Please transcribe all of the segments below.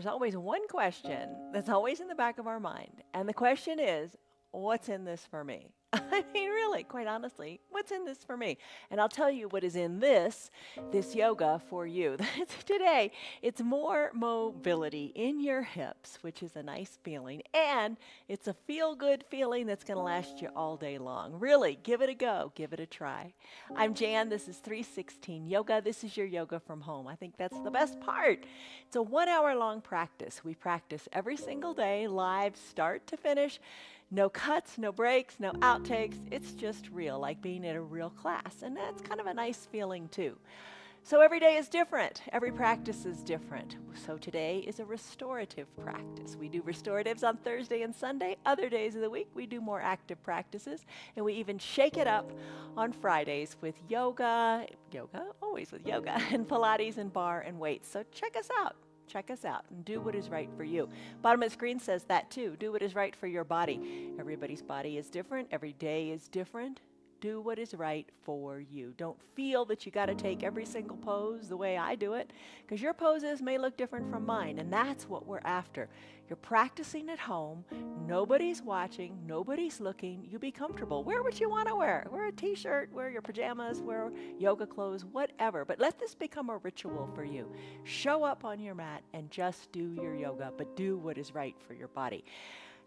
there's always one question that's always in the back of our mind. And the question is, what's in this for me? I mean, really, quite honestly, what's in this for me? And I'll tell you what is in this yoga for you. Today, it's more mobility in your hips, which is a nice feeling, and it's a feel-good feeling that's going to last you all day long. Really, give it a go, give it a try. I'm Jan, this is 316 Yoga. This is your yoga from home. I think that's the best part. It's a 1 hour long practice. We practice every single day, live, start to finish. No cuts, no breaks, no outtakes. It's just real, like being in a real class. And that's kind of a nice feeling too. So every day is different. Every practice is different. So today is a restorative practice. We do restoratives on Thursday and Sunday. Other days of the week, we do more active practices. And we even shake it up on Fridays with yoga, always with yoga, and Pilates and bar and weights. So check us out. Check us out and do what is right for you. Bottom of the screen says that too. Do what is right for your body. Everybody's body is different. Every day is different. Do what is right for you. Don't feel that you got to take every single pose the way I do it, because your poses may look different from mine, and that's what we're after. You're practicing at home. Nobody's watching. Nobody's looking. You be comfortable. Wear what you want to wear. Wear a t-shirt, wear your pajamas, wear yoga clothes, whatever. But let this become a ritual for you. Show up on your mat and just do your yoga, but do what is right for your body.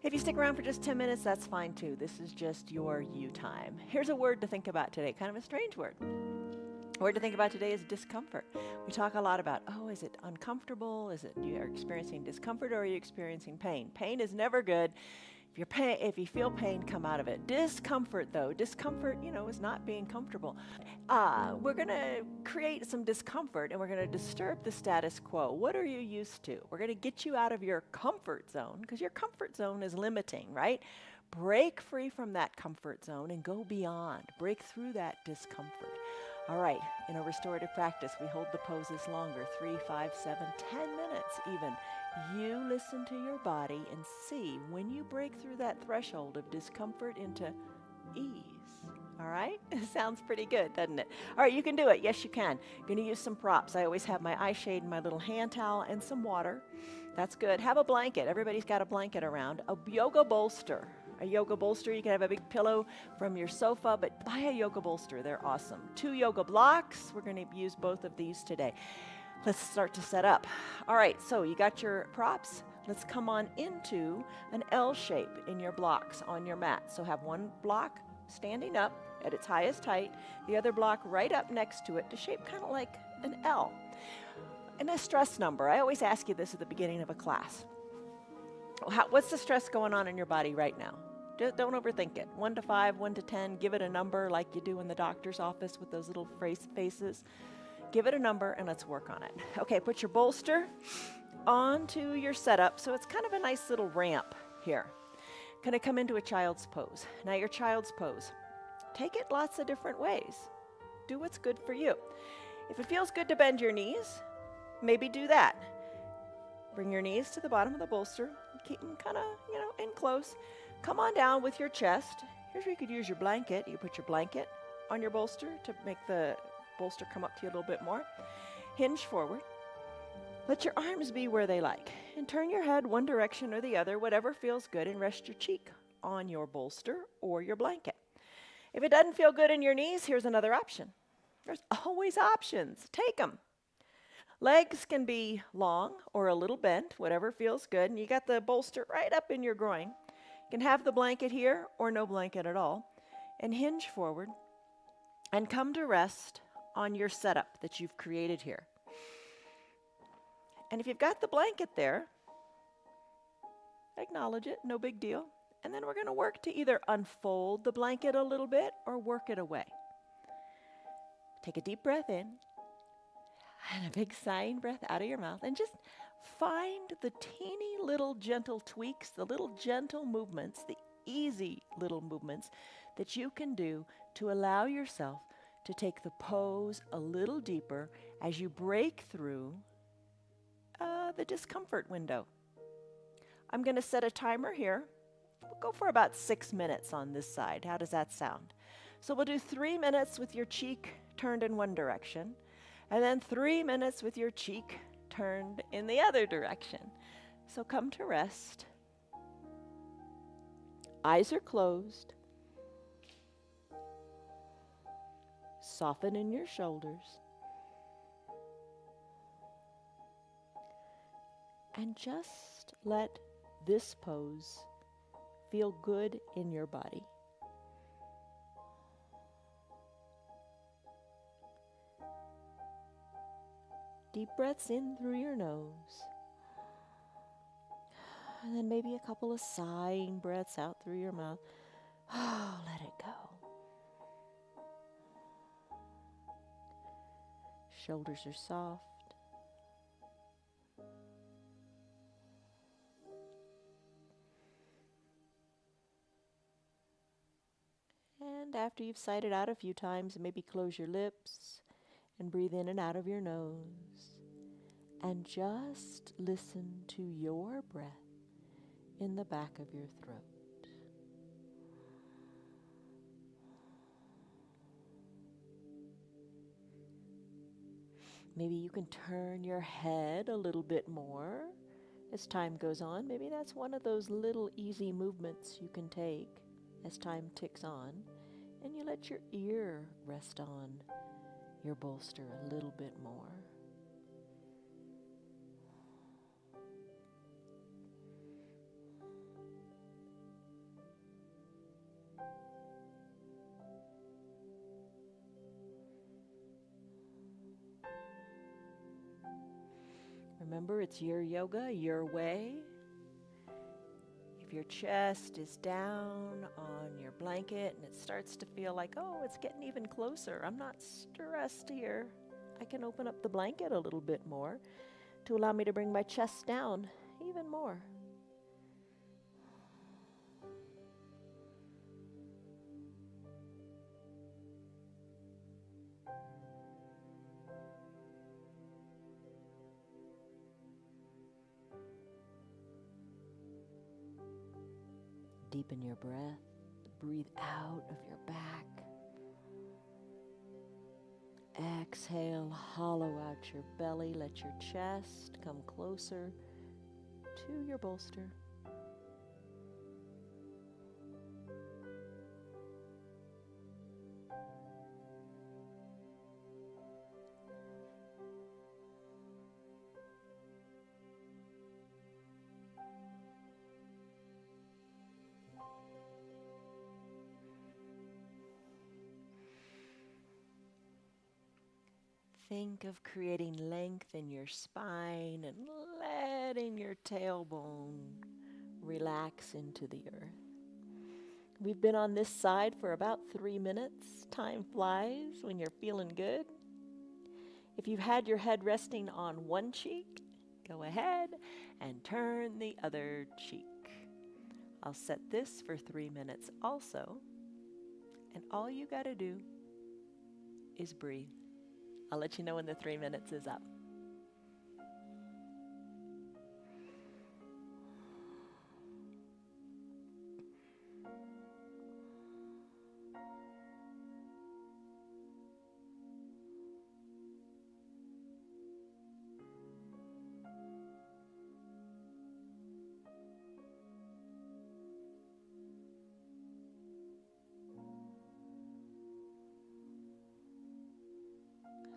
If you stick around for just 10 minutes, that's fine too. This is just your you time. Here's a word to think about today, kind of a strange word. The word to think about today is discomfort. We talk a lot about, is it uncomfortable? Is it you're experiencing discomfort, or are you experiencing pain? Pain is never good. If you feel pain, come out of it. Discomfort, though, is not being comfortable. We're going to create some discomfort, and we're going to disturb the status quo. What are you used to? We're going to get you out of your comfort zone, because your comfort zone is limiting, right? Break free from that comfort zone and go beyond. Break through that discomfort. All right, in a restorative practice, we hold the poses longer, 3, 5, 7, 10 minutes even. You listen to your body and see when you break through that threshold of discomfort into ease. All right? It sounds pretty good, doesn't it? All right, you can do it. Yes, you can. Going to use some props. I always have my eye shade and my little hand towel and some water. That's good. Have a blanket. Everybody's got a blanket around. A yoga bolster. A yoga bolster. You can have a big pillow from your sofa, but buy a yoga bolster. They're awesome. 2 yoga blocks. We're going to use both of these today. Let's start to set up. All right, so you got your props. Let's come on into an L shape in your blocks on your mat. So have one block standing up at its highest height, the other block right up next to it to shape kind of like an L. And a stress number. I always ask you this at the beginning of a class. What's the stress going on in your body right now? Don't overthink it. 1 to 5, 1 to 10, give it a number like you do in the doctor's office with those little faces. Give it a number and let's work on it. Okay, put your bolster onto your setup. So it's kind of a nice little ramp here. Going to come into a child's pose. Now your child's pose. Take it lots of different ways. Do what's good for you. If it feels good to bend your knees, maybe do that. Bring your knees to the bottom of the bolster. Keep them kind of, in close. Come on down with your chest. Here's where you could use your blanket. You put your blanket on your bolster to make the bolster come up to you a little bit more. Hinge forward. Let your arms be where they like. And turn your head one direction or the other, whatever feels good, and rest your cheek on your bolster or your blanket. If it doesn't feel good in your knees, here's another option. There's always options. Take them. Legs can be long or a little bent, whatever feels good. And you got the bolster right up in your groin. You can have the blanket here or no blanket at all. And hinge forward and come to rest on your setup that you've created here. And if you've got the blanket there, acknowledge it, no big deal. And then we're going to work to either unfold the blanket a little bit or work it away. Take a deep breath in and a big sighing breath out of your mouth, and just find the teeny little gentle tweaks, the little gentle movements, the easy little movements that you can do to allow yourself to take the pose a little deeper as you break through the discomfort window. I'm going to set a timer here. We'll go for about 6 minutes on this side. How does that sound? So we'll do 3 minutes with your cheek turned in one direction, and then 3 minutes with your cheek turned in the other direction. So come to rest. Eyes are closed. Soften in your shoulders. And just let this pose feel good in your body. Deep breaths in through your nose. And then maybe a couple of sighing breaths out through your mouth. Oh, let it go. Shoulders are soft. And after you've sighed it out a few times, maybe close your lips and breathe in and out of your nose. And just listen to your breath in the back of your throat. Maybe you can turn your head a little bit more as time goes on. Maybe that's one of those little easy movements you can take as time ticks on. And you let your ear rest on your bolster a little bit more. Remember, it's your yoga, your way. If your chest is down on your blanket and it starts to feel like, oh, it's getting even closer, I'm not stressed here, I can open up the blanket a little bit more to allow me to bring my chest down even more. Deepen your breath. Breathe out of your back. Exhale, hollow out your belly. Let your chest come closer to your bolster. Think of creating length in your spine and letting your tailbone relax into the earth. We've been on this side for about 3 minutes. Time flies when you're feeling good. If you've had your head resting on one cheek, go ahead and turn the other cheek. I'll set this for 3 minutes also, and all you gotta do is breathe. I'll let you know when the 3 minutes is up.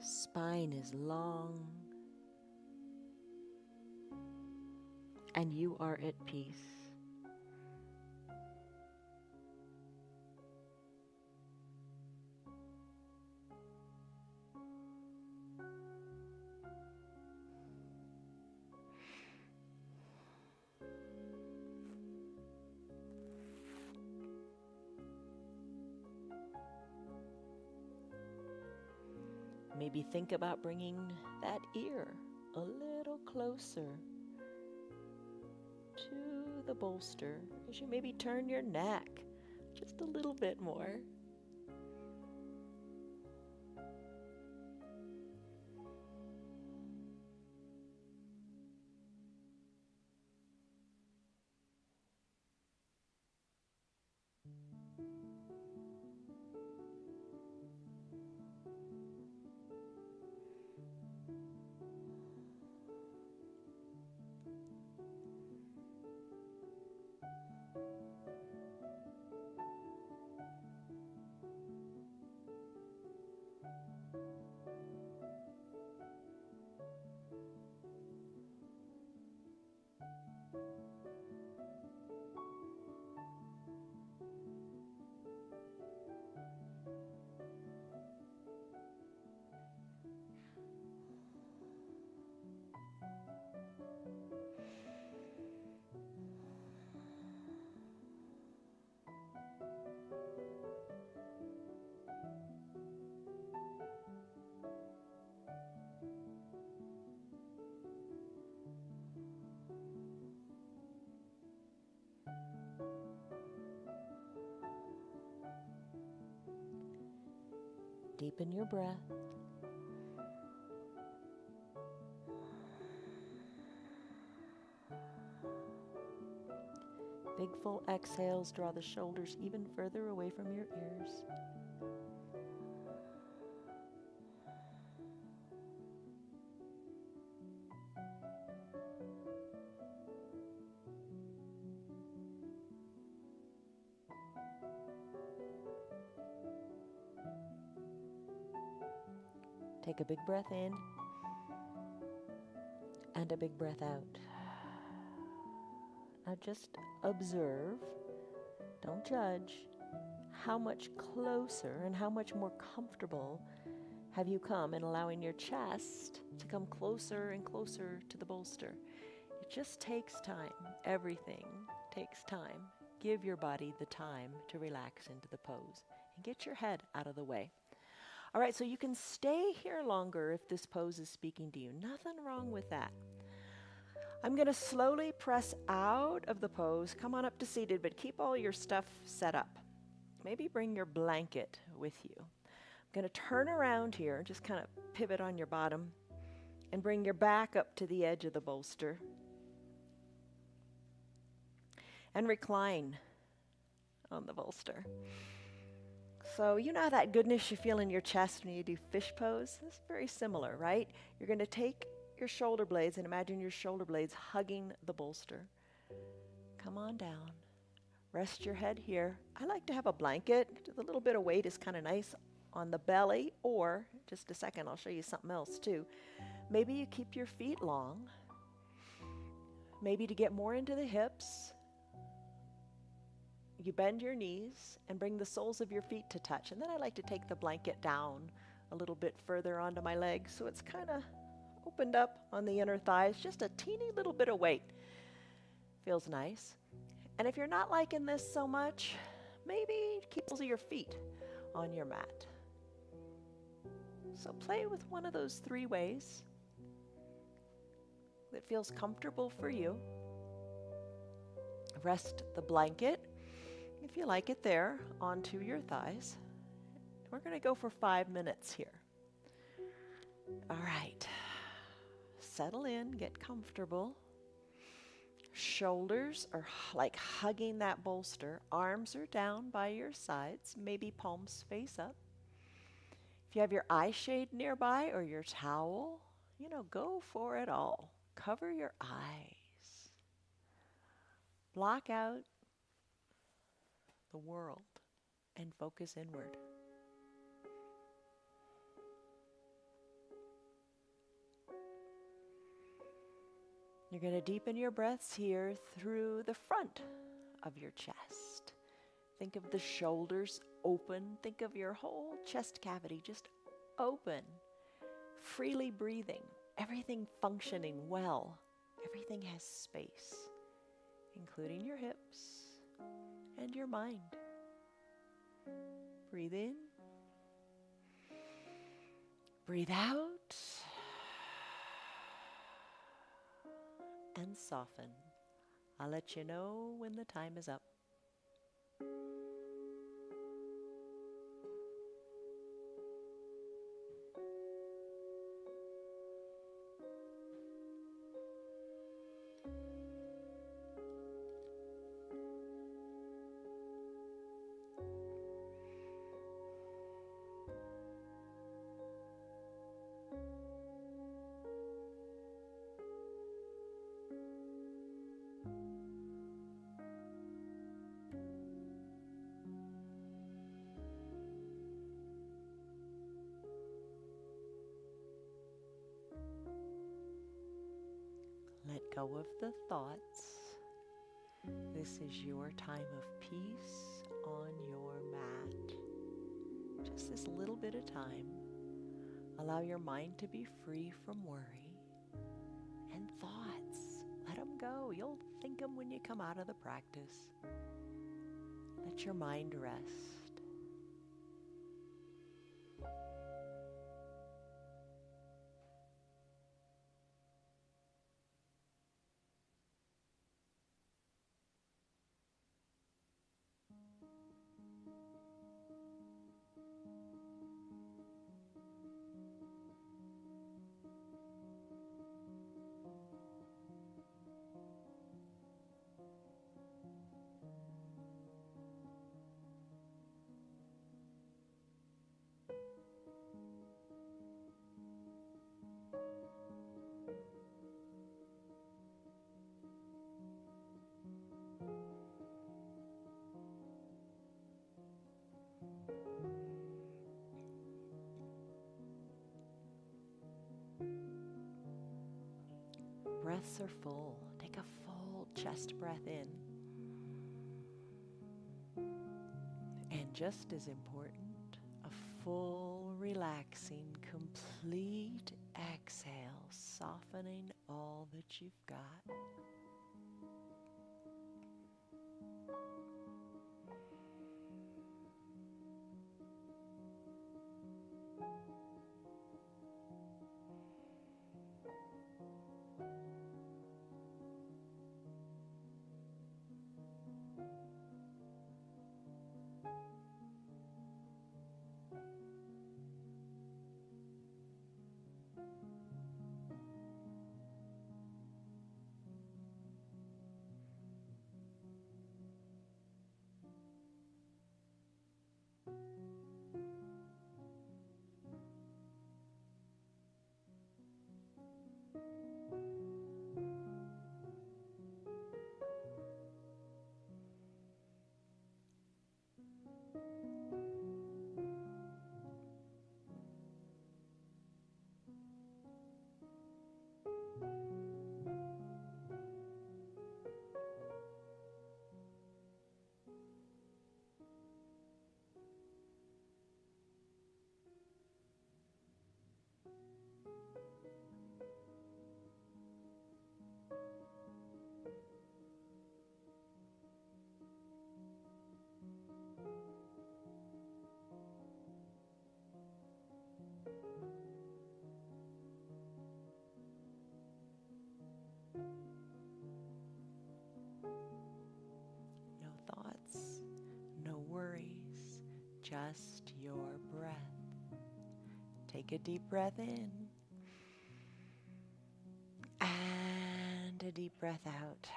Spine is long, and you are at peace. Maybe think about bringing that ear a little closer to the bolster as you maybe turn your neck just a little bit more. Deepen your breath. Big full exhales, draw the shoulders even further away from your ears. Take a big breath in and a big breath out. Now just observe, don't judge, how much closer and how much more comfortable have you come in allowing your chest to come closer and closer to the bolster. It just takes time. Everything takes time. Give your body the time to relax into the pose and get your head out of the way. All right, so you can stay here longer if this pose is speaking to you. Nothing wrong with that. I'm going to slowly press out of the pose. Come on up to seated, but keep all your stuff set up. Maybe bring your blanket with you. I'm going to turn around here, just kind of pivot on your bottom, and bring your back up to the edge of the bolster. And recline on the bolster. So you know that goodness you feel in your chest when you do fish pose? It's very similar, right? You're going to take your shoulder blades and imagine your shoulder blades hugging the bolster. Come on down. Rest your head here. I like to have a blanket. A little bit of weight is kind of nice on the belly, or just a second, I'll show you something else too. Maybe you keep your feet long. Maybe to get more into the hips, you bend your knees and bring the soles of your feet to touch. And then I like to take the blanket down a little bit further onto my legs so it's kind of opened up on the inner thighs, just a teeny little bit of weight. Feels nice. And if you're not liking this so much, maybe keep both of your feet on your mat. So play with one of those three ways that feels comfortable for you. Rest the blanket, if you like it there, onto your thighs. We're going to go for 5 minutes here. All right. Settle in, get comfortable. Shoulders are like hugging that bolster. Arms are down by your sides, maybe palms face up. If you have your eye shade nearby or your towel, go for it all. Cover your eyes. Block out the world and focus inward. You're going to deepen your breaths here through the front of your chest. Think of the shoulders open. Think of your whole chest cavity just open, freely breathing, everything functioning well. Everything has space, including your hips and your mind. Breathe in. Breathe out. And soften. I'll let you know when the time is up. Let go of the thoughts. This is your time of peace on your mat. Just this little bit of time. Allow your mind to be free from worry and thoughts. Let them go. You'll think them when you come out of the practice. Let your mind rest. breaths are full. Take a full chest breath in. And just as important, a full, relaxing, complete exhale, softening all that you've got. No thoughts, no worries, just your breath. Take a deep breath in and a deep breath out.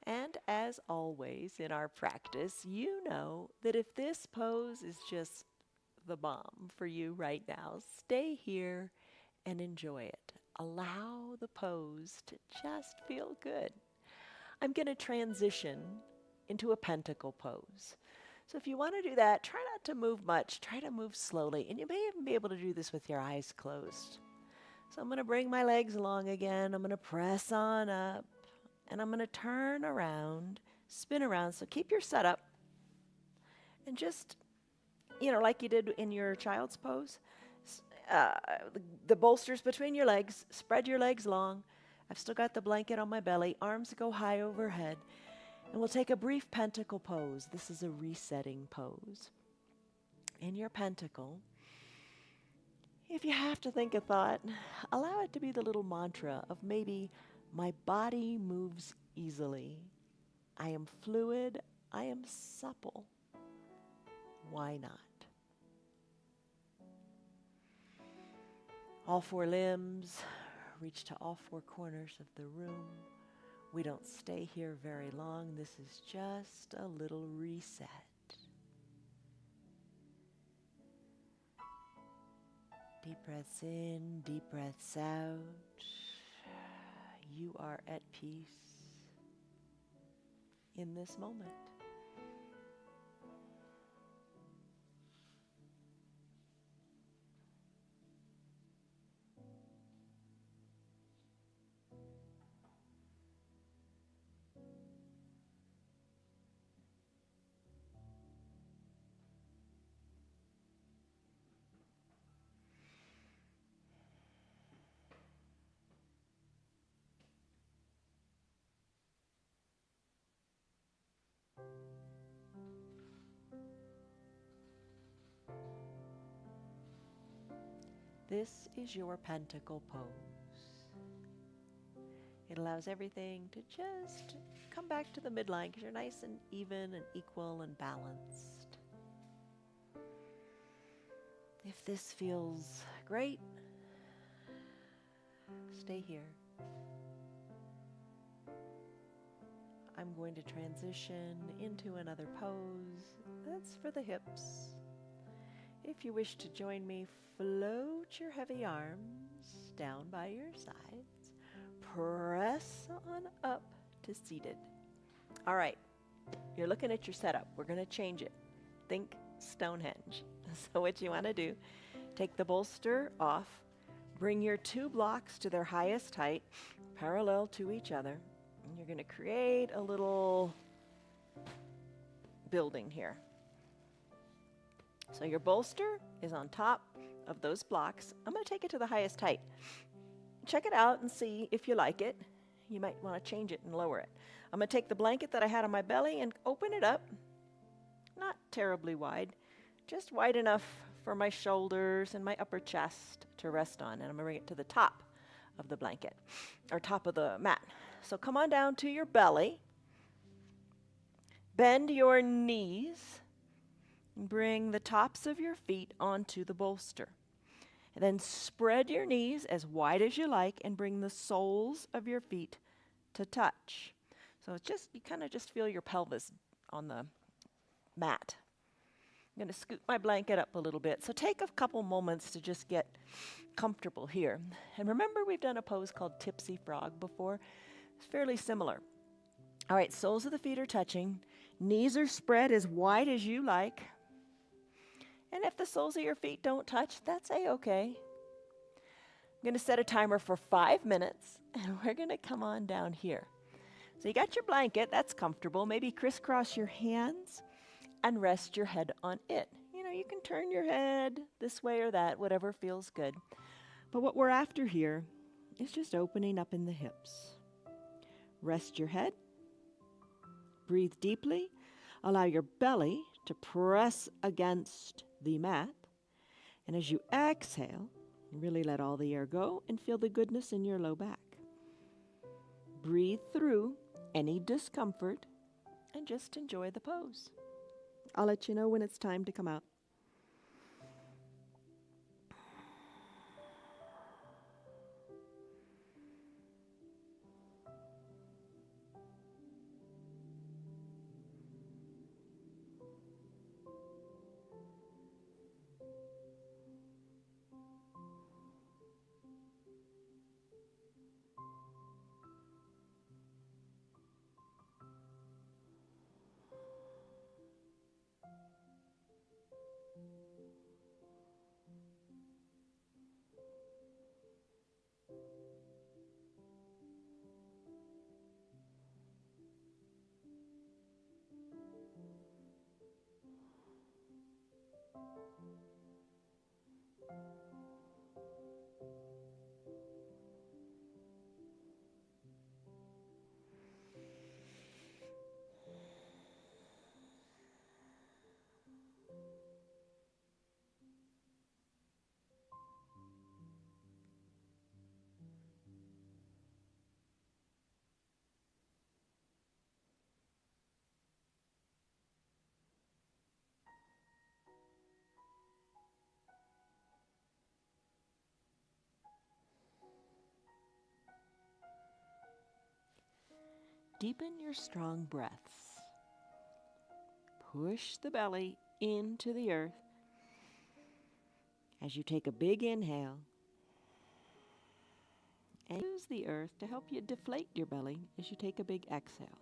And as always in our practice, you know that if this pose is just the bomb for you right now, stay here and enjoy it. Allow the pose to just feel good. I'm going to transition into a pentacle pose. So if you want to do that, try not to move much. Try to move slowly. And you may even be able to do this with your eyes closed. So I'm going to bring my legs along again. I'm going to press on up. And I'm going to turn around, spin around. So keep your setup. And just, like you did in your child's pose, the bolsters between your legs. Spread your legs long. I've still got the blanket on my belly. Arms go high overhead. And we'll take a brief pentacle pose. This is a resetting pose. In your pentacle, if you have to think a thought, allow it to be the little mantra of maybe, my body moves easily. I am fluid. I am supple. Why not? All four limbs reach to all four corners of the room. We don't stay here very long. This is just a little reset. Deep breaths in, deep breaths out. You are at peace in this moment. This is your pentacle pose. It allows everything to just come back to the midline because you're nice and even and equal and balanced. If this feels great, stay here. I'm going to transition into another pose. That's for the hips. If you wish to join me, float your heavy arms down by your sides. Press on up to seated. All right, you're looking at your setup. We're going to change it. Think Stonehenge. So what you want to do, take the bolster off, Bring your two blocks to their highest height, parallel to each other. And you're going to create a little building here. So your bolster is on top of those blocks. I'm going to take it to the highest height. Check it out and see if you like it. You might want to change it and lower it. I'm going to take the blanket that I had on my belly and open it up. Not terribly wide, just wide enough for my shoulders and my upper chest to rest on. And I'm going to bring it to the top of the blanket, or top of the mat. So come on down to your belly. Bend your knees. Bring the tops of your feet onto the bolster. And then spread your knees as wide as you like and bring the soles of your feet to touch. So it's just, you kind of just feel your pelvis on the mat. I'm going to scoot my blanket up a little bit. So take a couple moments to just get comfortable here. And remember, we've done a pose called Tipsy Frog before. It's fairly similar. All right, soles of the feet are touching. Knees are spread as wide as you like. And if the soles of your feet don't touch, that's a-okay. I'm going to set a timer for 5 minutes, and we're going to come on down here. So you got your blanket, that's comfortable. Maybe crisscross your hands and rest your head on it. You know, you can turn your head this way or that, whatever feels good. But what we're after here is just opening up in the hips. Rest your head. Breathe deeply. Allow your belly to press against the mat. And as you exhale, really let all the air go and feel the goodness in your low back. Breathe through any discomfort and just enjoy the pose. I'll let you know when it's time to come out. Deepen your strong breaths. Push the belly into the earth as you take a big inhale. And use the earth to help you deflate your belly as you take a big exhale.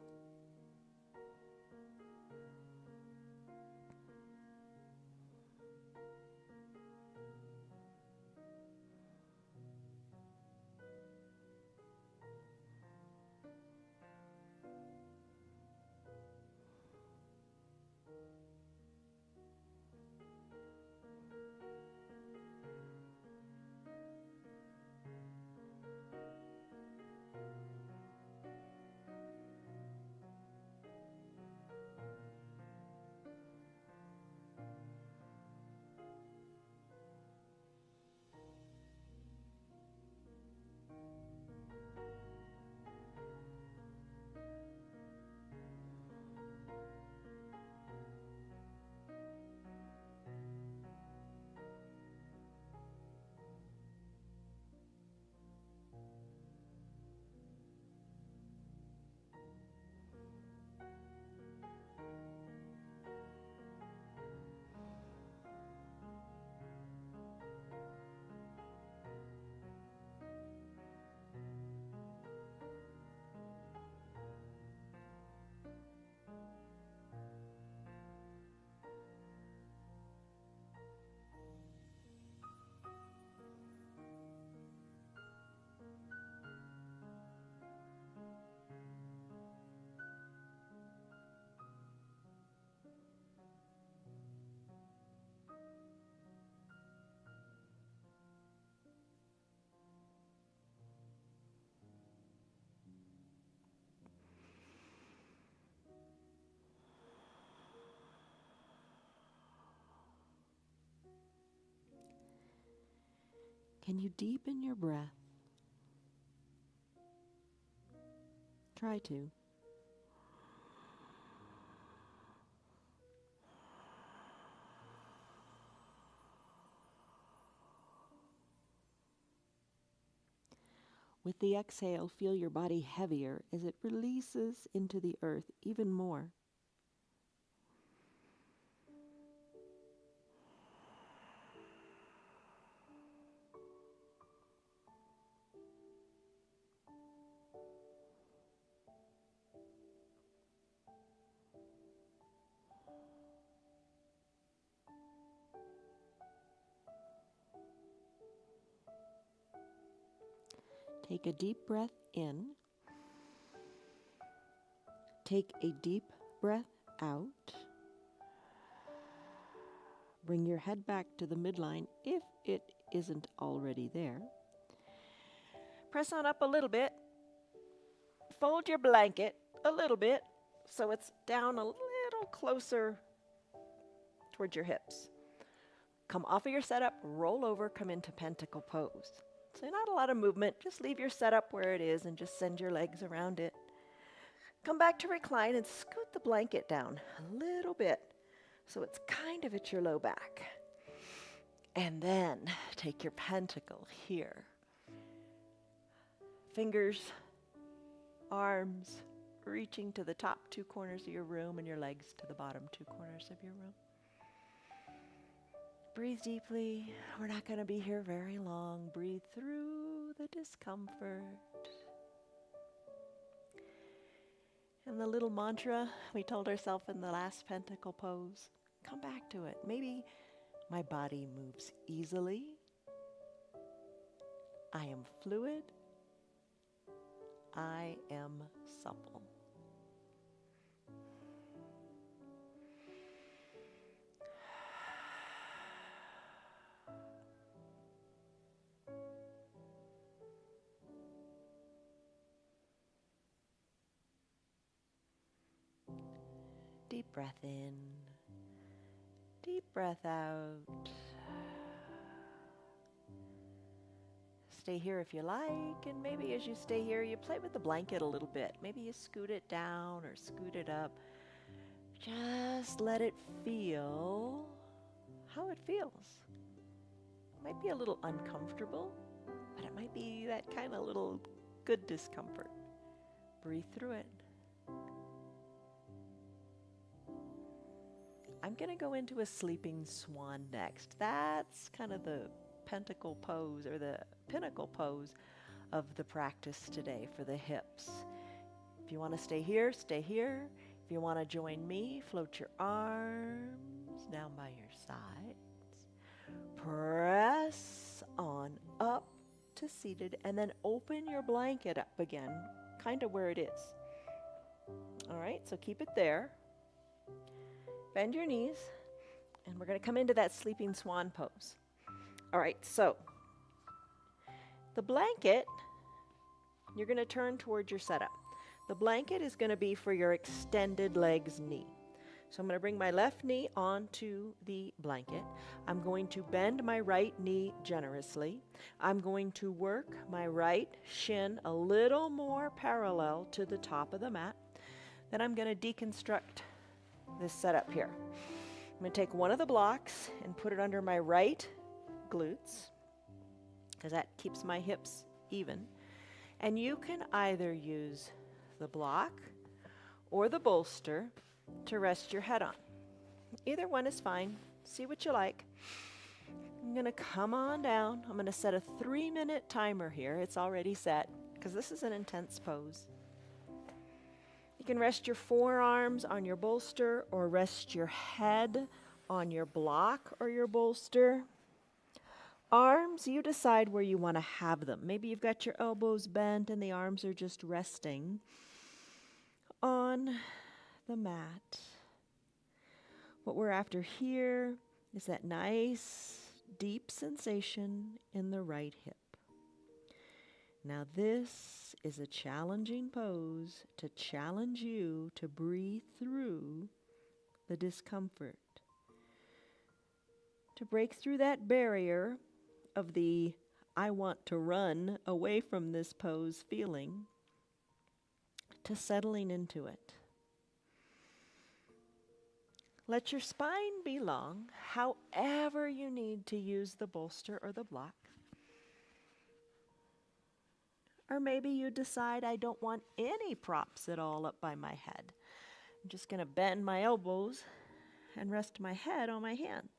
Can you deepen your breath? Try to. With the exhale, feel your body heavier as it releases into the earth even more. Take a deep breath in. Take a deep breath out. Bring your head back to the midline if it isn't already there. Press on up a little bit. Fold your blanket a little bit so it's down a little closer towards your hips. Come off of your setup, roll over, come into pentacle pose. So not a lot of movement, just leave your setup where it is and just send your legs around it. Come back to recline and scoot the blanket down a little bit so it's kind of at your low back. And then take your pentacle here. Fingers, arms reaching to the top 2 corners of your room and your legs to the bottom 2 corners of your room. Breathe deeply. We're not going to be here very long. Breathe through the discomfort. And the little mantra we told ourselves in the last pentacle pose, come back to it. Maybe my body moves easily. I am fluid. I am supple. Deep breath in, deep breath out. Stay here if you like, and maybe as you stay here, you play with the blanket a little bit. Maybe you scoot it down or scoot it up. Just let it feel how it feels. It might be a little uncomfortable, but it might be that kind of little good discomfort. Breathe through it. I'm going to go into a sleeping swan next. That's kind of the pentacle pose or the pinnacle pose of the practice today for the hips. If you want to stay here, stay here. If you want to join me, float your arms down by your sides. Press on up to seated and then open your blanket up again, kind of where it is. All right, so keep it there. Bend your knees, and we're going to come into that sleeping swan pose. All right, so the blanket, you're going to turn towards your setup. The blanket is going to be for your extended legs knee. So I'm going to bring my left knee onto the blanket. I'm going to bend my right knee generously. I'm going to work my right shin a little more parallel to the top of the mat. Then I'm going to deconstruct this setup here. I'm going to take one of the blocks and put it under my right glutes because that keeps my hips even. And you can either use the block or the bolster to rest your head on. Either one is fine. See what you like. I'm going to come on down. I'm going to set a 3-minute timer here. It's already set because this is an intense pose. You can rest your forearms on your bolster or rest your head on your block or your bolster. Arms, you decide where you want to have them. Maybe you've got your elbows bent and the arms are just resting on the mat. What we're after here is that nice, deep sensation in the right hip. Now this is a challenging pose to challenge you to breathe through the discomfort, to break through that barrier of the I want to run away from this pose feeling to settling into it. Let your spine be long, however you need to use the bolster or the block. Or maybe you decide I don't want any props at all up by my head. I'm just going to bend my elbows and rest my head on my hands.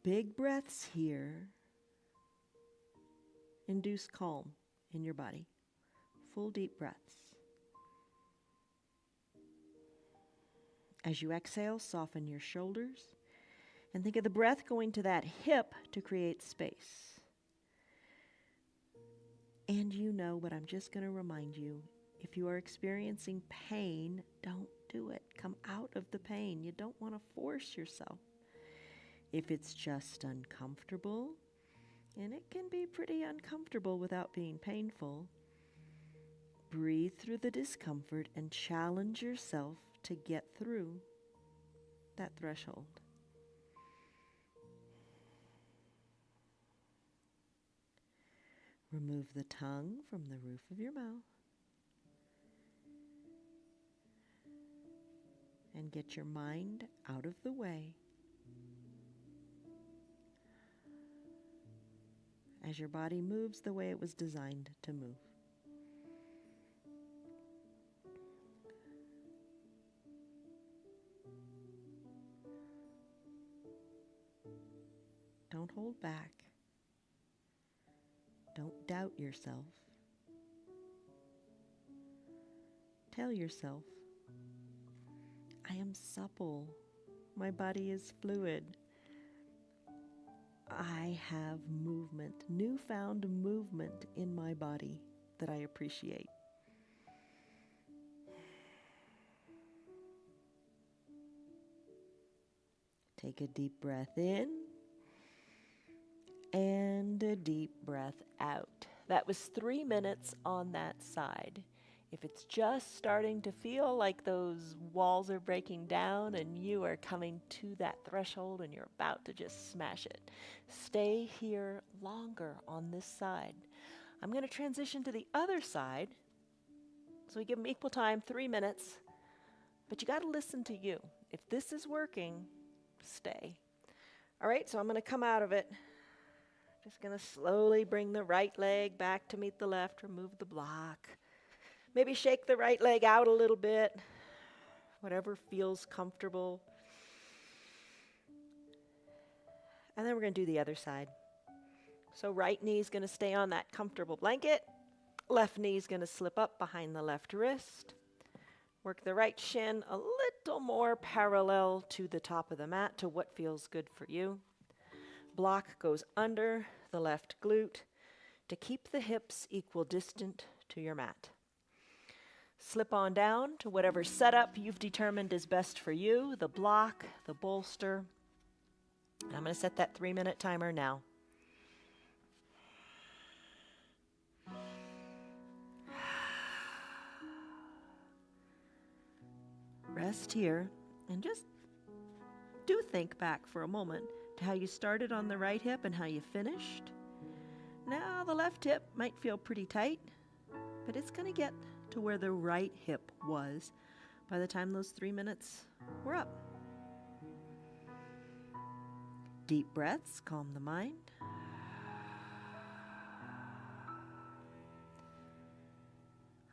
Big breaths here induce calm in your body. Full deep breaths. As you exhale, soften your shoulders and think of the breath going to that hip to create space. And you know, but I'm just going to remind you, if you are experiencing pain, don't do it. Come out of the pain. You don't want to force yourself. If it's just uncomfortable, and it can be pretty uncomfortable without being painful, breathe through the discomfort and challenge yourself to get through that threshold. Remove the tongue from the roof of your mouth and get your mind out of the way as your body moves the way it was designed to move. Don't hold back. Don't doubt yourself. Tell yourself, I am supple. My body is fluid. I have movement, newfound movement in my body that I appreciate. Take a deep breath in and a deep breath out. That was 3 minutes on that side. If it's just starting to feel like those walls are breaking down and you are coming to that threshold and you're about to just smash it, stay here longer on this side. I'm going to transition to the other side. So we give them equal time, 3 minutes. But you got to listen to you. If this is working, stay. All right, so I'm going to come out of it. Just going to slowly bring the right leg back to meet the left, remove the block. Maybe shake the right leg out a little bit, whatever feels comfortable. And then we're going to do the other side. So right knee is going to stay on that comfortable blanket. Left knee is going to slip up behind the left wrist. Work the right shin a little more parallel to the top of the mat, to what feels good for you. Block goes under the left glute to keep the hips equal distant to your mat. Slip on down to whatever setup you've determined is best for you, the block, the bolster. And I'm going to set that 3-minute timer now. Rest here and just do think back for a moment to how you started on the right hip and how you finished. Now the left hip might feel pretty tight, but it's going to get to where the right hip was by the time those 3 minutes were up. Deep breaths calm the mind.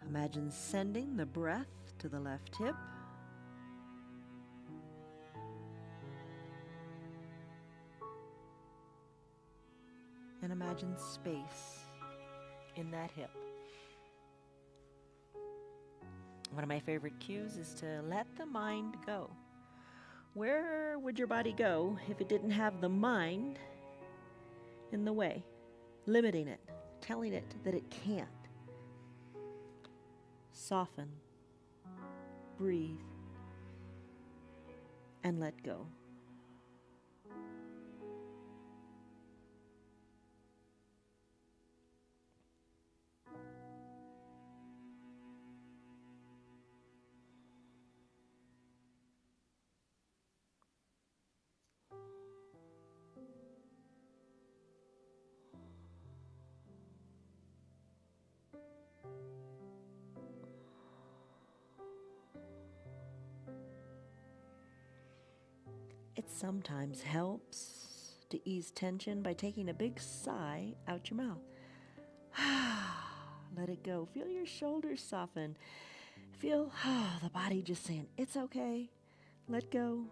Imagine sending the breath to the left hip. And imagine space in that hip. One of my favorite cues is to let the mind go. Where would your body go if it didn't have the mind in the way, limiting it, telling it that it can't? Soften, breathe, and let go. sometimes helps to ease tension by taking a big sigh out your mouth. Let it go. Feel your shoulders soften. Feel the body just saying, it's okay. Let go.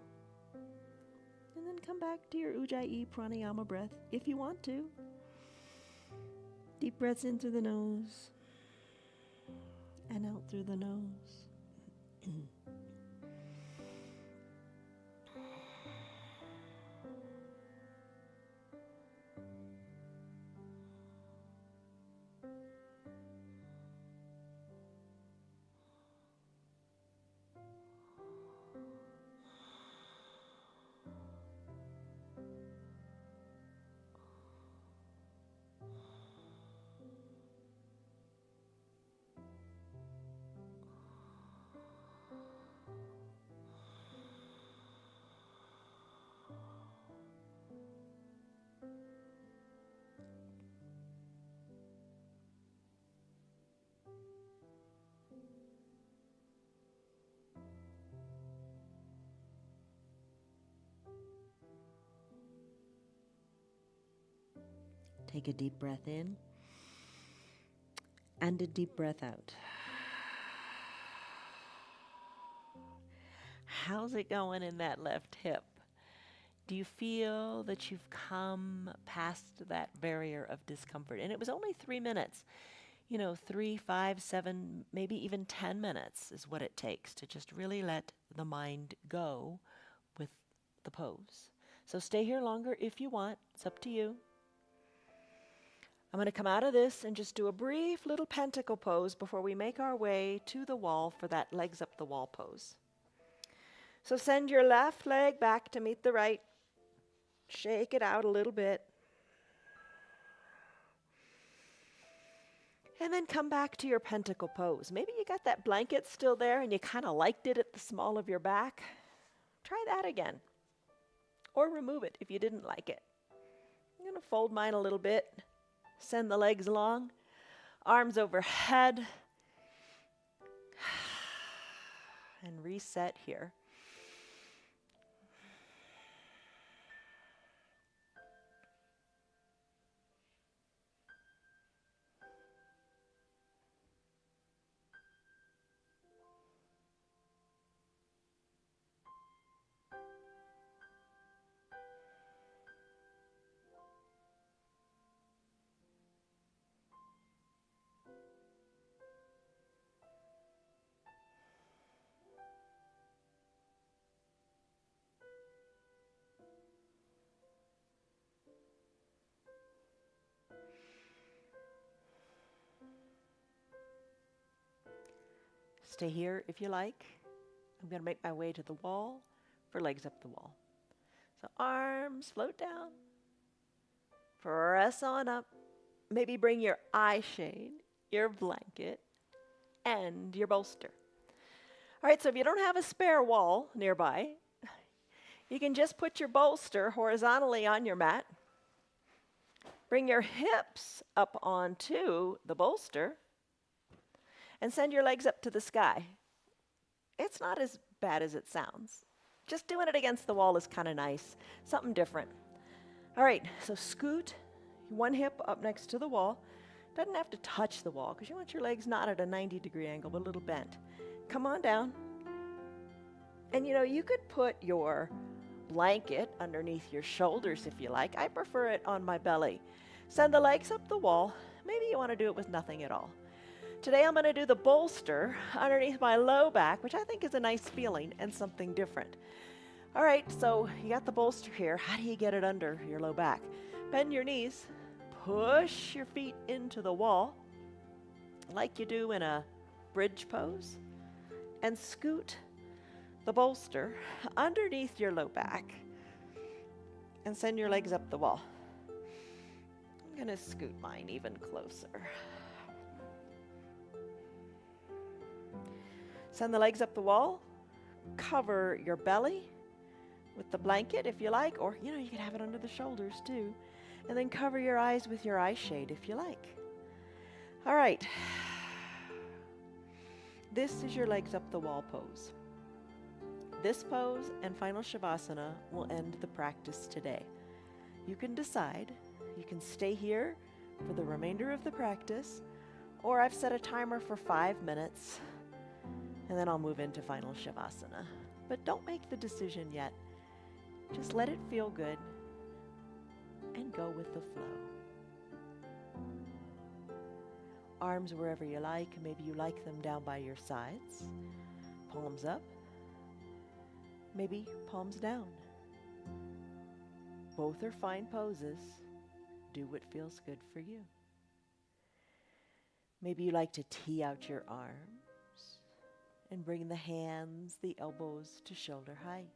And then come back to your Ujjayi pranayama breath if you want to. Deep breaths in through the nose and out through the nose. Take a deep breath in and a deep breath out. How's it going in that left hip? Do you feel that you've come past that barrier of discomfort? And it was only 3 minutes. 3, 5, 7, maybe even 10 minutes is what it takes to just really let the mind go with the pose. So stay here longer if you want. It's up to you. I'm going to come out of this and just do a brief little pentacle pose before we make our way to the wall for that legs up the wall pose. So send your left leg back to meet the right. Shake it out a little bit. And then come back to your pentacle pose. Maybe you got that blanket still there and you kind of liked it at the small of your back. Try that again. Or remove it if you didn't like it. I'm going to fold mine a little bit. Send the legs long, arms overhead, and reset here. Stay here if you like. I'm going to make my way to the wall for legs up the wall. So arms float down. Press on up. Maybe bring your eye shade, your blanket, and your bolster. All right, so if you don't have a spare wall nearby, you can just put your bolster horizontally on your mat. Bring your hips up onto the bolster. And send your legs up to the sky. It's not as bad as it sounds. Just doing it against the wall is kind of nice. Something different. All right, so scoot one hip up next to the wall. Doesn't have to touch the wall because you want your legs not at a 90-degree angle, but a little bent. Come on down. And you could put your blanket underneath your shoulders if you like. I prefer it on my belly. Send the legs up the wall. Maybe you want to do it with nothing at all. Today I'm going to do the bolster underneath my low back, which I think is a nice feeling and something different. All right, so you got the bolster here. How do you get it under your low back? Bend your knees, push your feet into the wall like you do in a bridge pose, and scoot the bolster underneath your low back and send your legs up the wall. I'm going to scoot mine even closer. Send the legs up the wall, cover your belly with the blanket if you like, or you can have it under the shoulders too. And then cover your eyes with your eye shade if you like. All right. This is your legs up the wall pose. This pose and final Shavasana will end the practice today. You can decide. You can stay here for the remainder of the practice, or I've set a timer for 5 minutes, and then I'll move into final Shavasana. But don't make the decision yet. Just let it feel good and go with the flow. Arms wherever you like. Maybe you like them down by your sides. Palms up. Maybe palms down. Both are fine poses. Do what feels good for you. Maybe you like to tee out your arms and bring the hands, the elbows to shoulder height.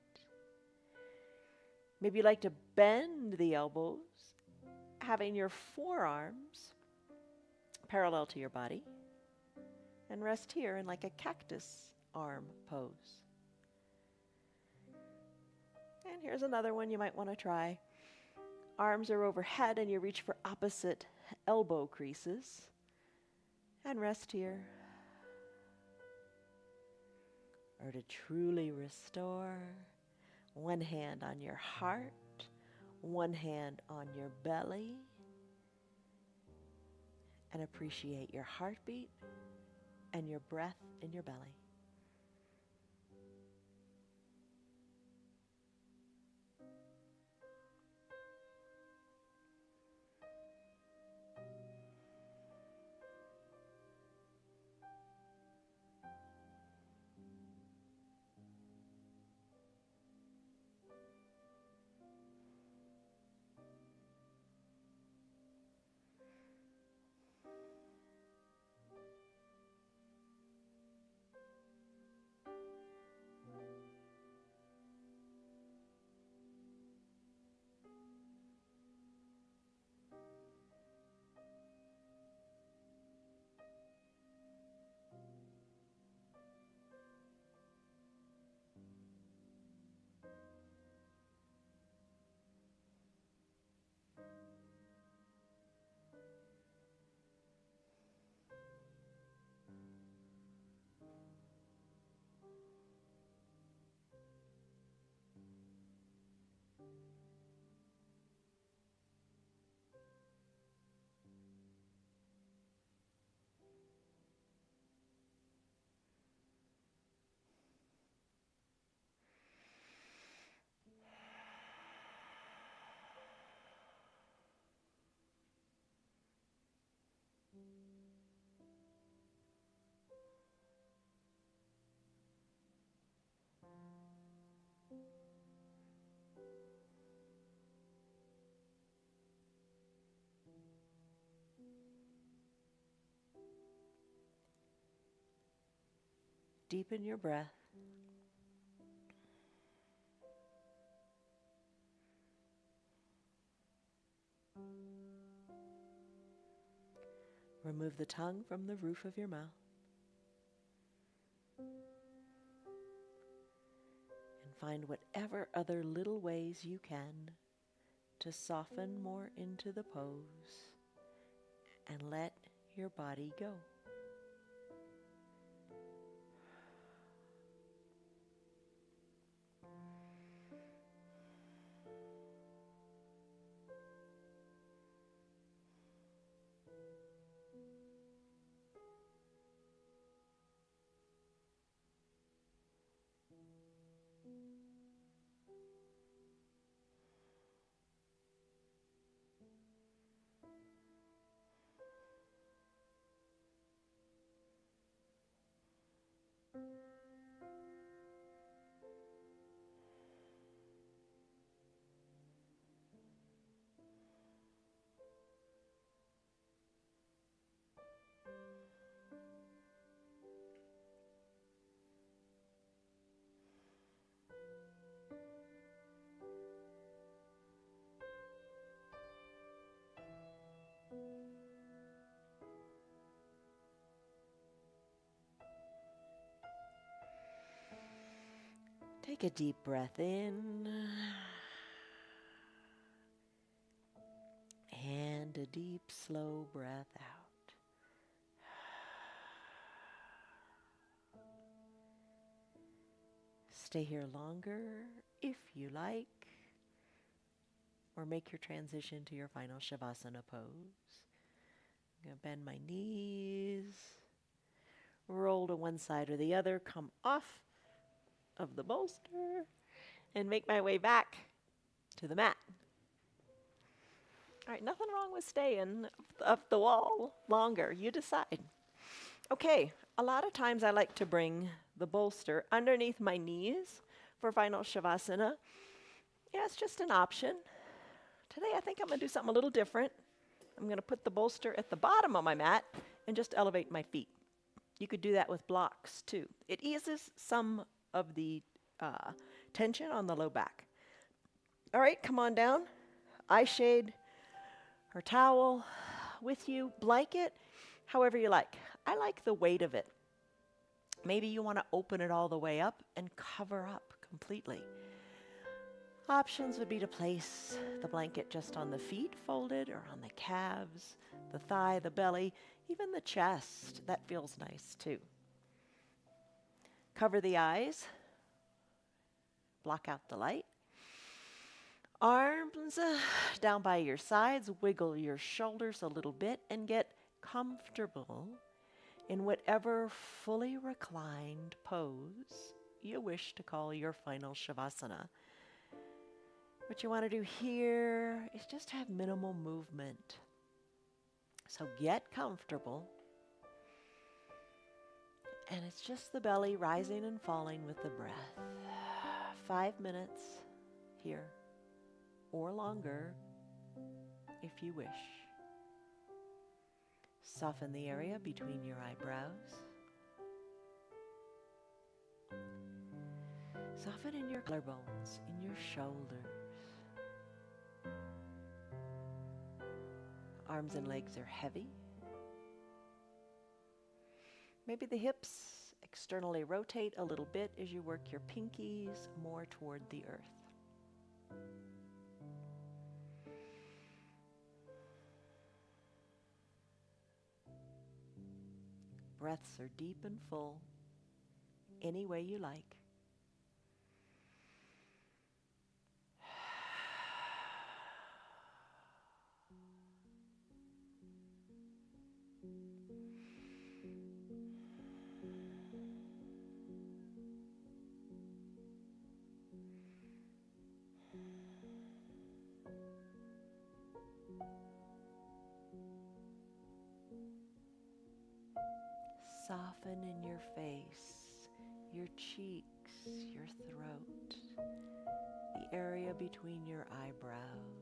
Maybe you like to bend the elbows, having your forearms parallel to your body, and rest here in like a cactus arm pose. And here's another one you might want to try. Arms are overhead and you reach for opposite elbow creases, and rest here. Or to truly restore, one hand on your heart, one hand on your belly, and appreciate your heartbeat and your breath in your belly. Deepen your breath. Remove the tongue from the roof of your mouth. And find whatever other little ways you can to soften more into the pose and let your body go. Take a deep breath in and a deep, slow breath out. Stay here longer if you like, or make your transition to your final Shavasana pose. I'm going to bend my knees, roll to one side or the other, come off of the bolster, and make my way back to the mat. All right, nothing wrong with staying up the wall longer. You decide. Okay, a lot of times I like to bring the bolster underneath my knees for final Shavasana. Yeah, it's just an option. Today I think I'm going to do something a little different. I'm going to put the bolster at the bottom of my mat and just elevate my feet. You could do that with blocks too. It eases some of the tension on the low back. All right, come on down. Eye shade or towel with you, blanket, however you like. I like the weight of it. Maybe you want to open it all the way up and cover up completely. Options would be to place the blanket just on the feet folded or on the calves, the thigh, the belly, even the chest. That feels nice too. Cover the eyes. Block out the light. Arms down by your sides. Wiggle your shoulders a little bit and get comfortable in whatever fully reclined pose you wish to call your final Shavasana. What you want to do here is just have minimal movement. So get comfortable. And it's just the belly rising and falling with the breath. 5 minutes here, or longer if you wish. Soften the area between your eyebrows. Soften in your collarbones, in your shoulders. Arms and legs are heavy. Maybe the hips externally rotate a little bit as you work your pinkies more toward the earth. Breaths are deep and full, any way you like. Soften in your face, your cheeks, your throat, the area between your eyebrows.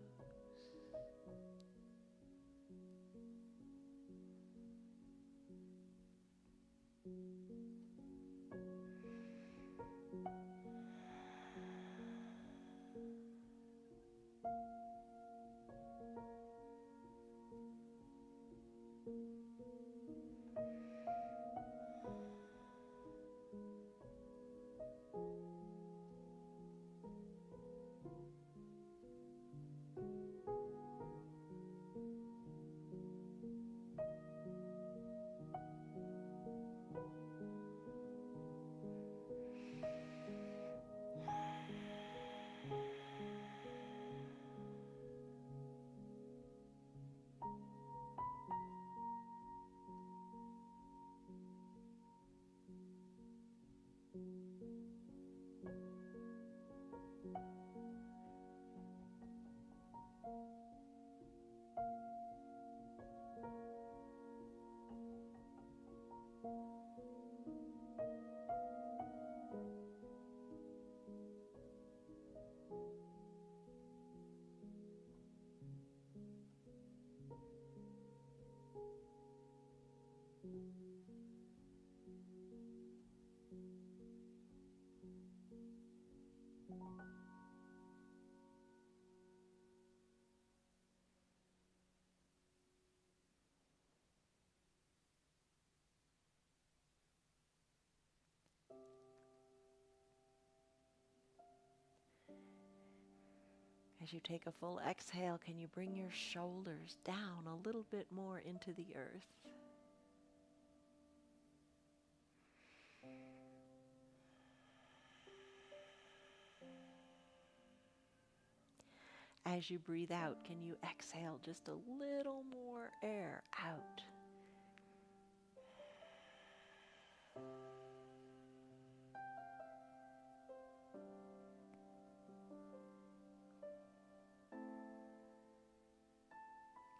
As you take a full exhale, can you bring your shoulders down a little bit more into the earth? As you breathe out, can you exhale just a little more air out?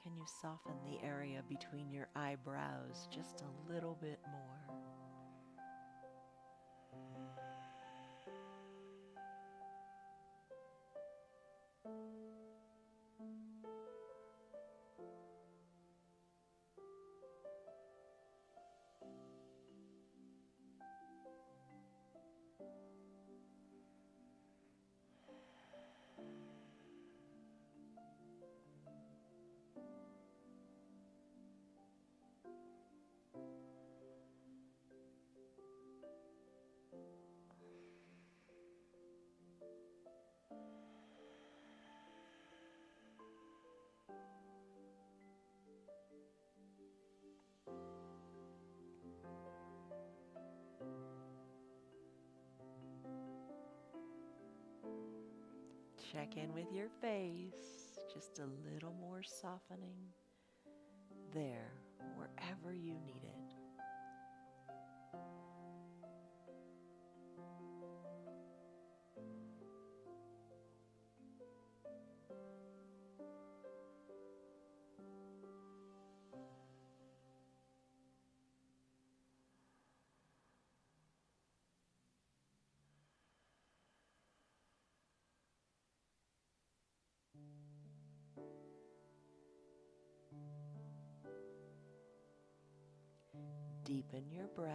Can you soften the area between your eyebrows just a little bit more? Check in with your face, just a little more softening there, wherever you need it. Deepen your breath.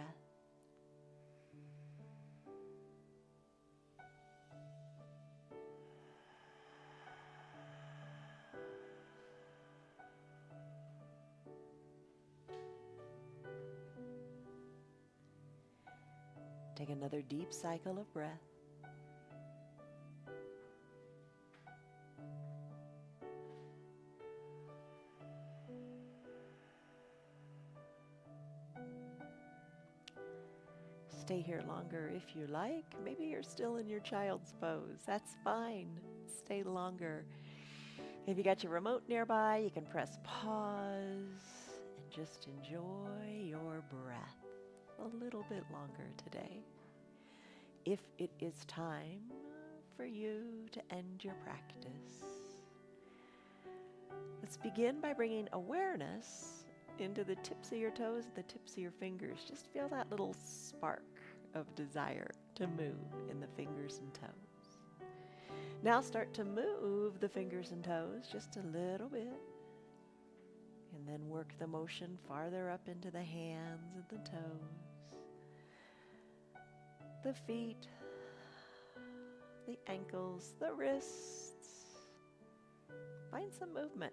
Take another deep cycle of breath. Stay here longer if you like. Maybe you're still in your child's pose. That's fine. Stay longer. If you got your remote nearby, you can press pause and just enjoy your breath a little bit longer today. If it is time for you to end your practice, let's begin by bringing awareness into the tips of your toes, the tips of your fingers. Just feel that little spark of desire to move in the fingers and toes. Now start to move the fingers and toes just a little bit, and then work the motion farther up into the hands and the toes, the feet, the ankles, the wrists. Find some movement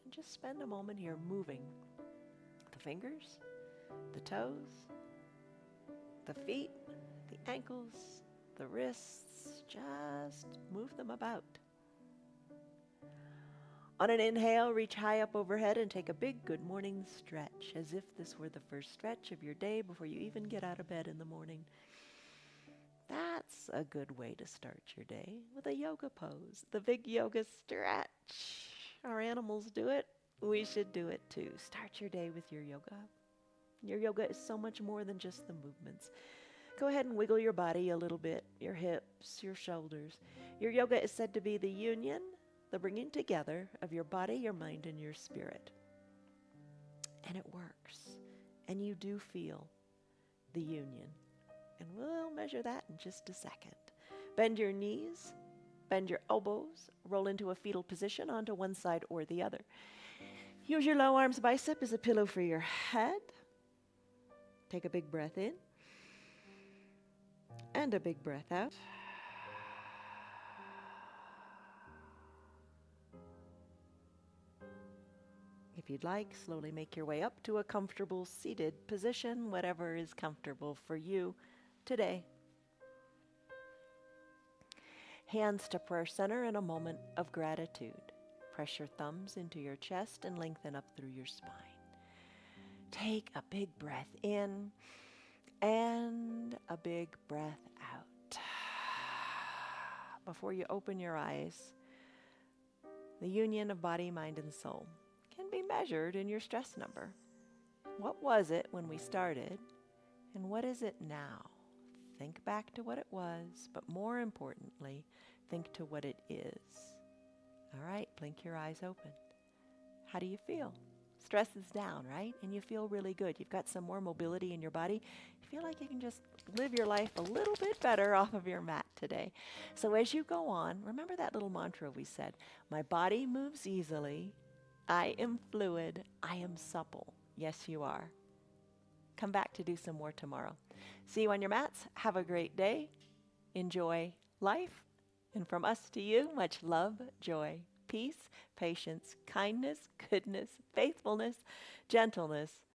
and just spend a moment here moving the fingers, the toes, the feet, the ankles, the wrists. Just move them about. On an inhale, reach high up overhead and take a big good morning stretch, as if this were the first stretch of your day before you even get out of bed in the morning. That's a good way to start your day, with a yoga pose, the big yoga stretch. Our animals do it. We should do it too. Start your day with your yoga. Your yoga is so much more than just the movements. Go ahead and wiggle your body a little bit, your hips, your shoulders. Your yoga is said to be the union, the bringing together of your body, your mind, and your spirit. And it works. And you do feel the union. And we'll measure that in just a second. Bend your knees, bend your elbows, roll into a fetal position onto one side or the other. Use your low arms bicep as a pillow for your head. Take a big breath in and a big breath out. If you'd like, slowly make your way up to a comfortable seated position, whatever is comfortable for you today. Hands to prayer center in a moment of gratitude. Press your thumbs into your chest and lengthen up through your spine. Take a big breath in and a big breath out. Before you open your eyes, The union of body, mind, and soul can be measured in your stress number. What was it when we started, and what is it now? Think back to what it was, but more importantly, think to what it is. All right, blink your eyes open. How do you feel? Stress is down, right? And you feel really good. You've got some more mobility in your body. You feel like you can just live your life a little bit better off of your mat today. So as you go on, remember that little mantra we said, my body moves easily. I am fluid. I am supple. Yes, you are. Come back to do some more tomorrow. See you on your mats. Have a great day. Enjoy life. And from us to you, much love, joy, peace, patience, kindness, goodness, faithfulness, gentleness,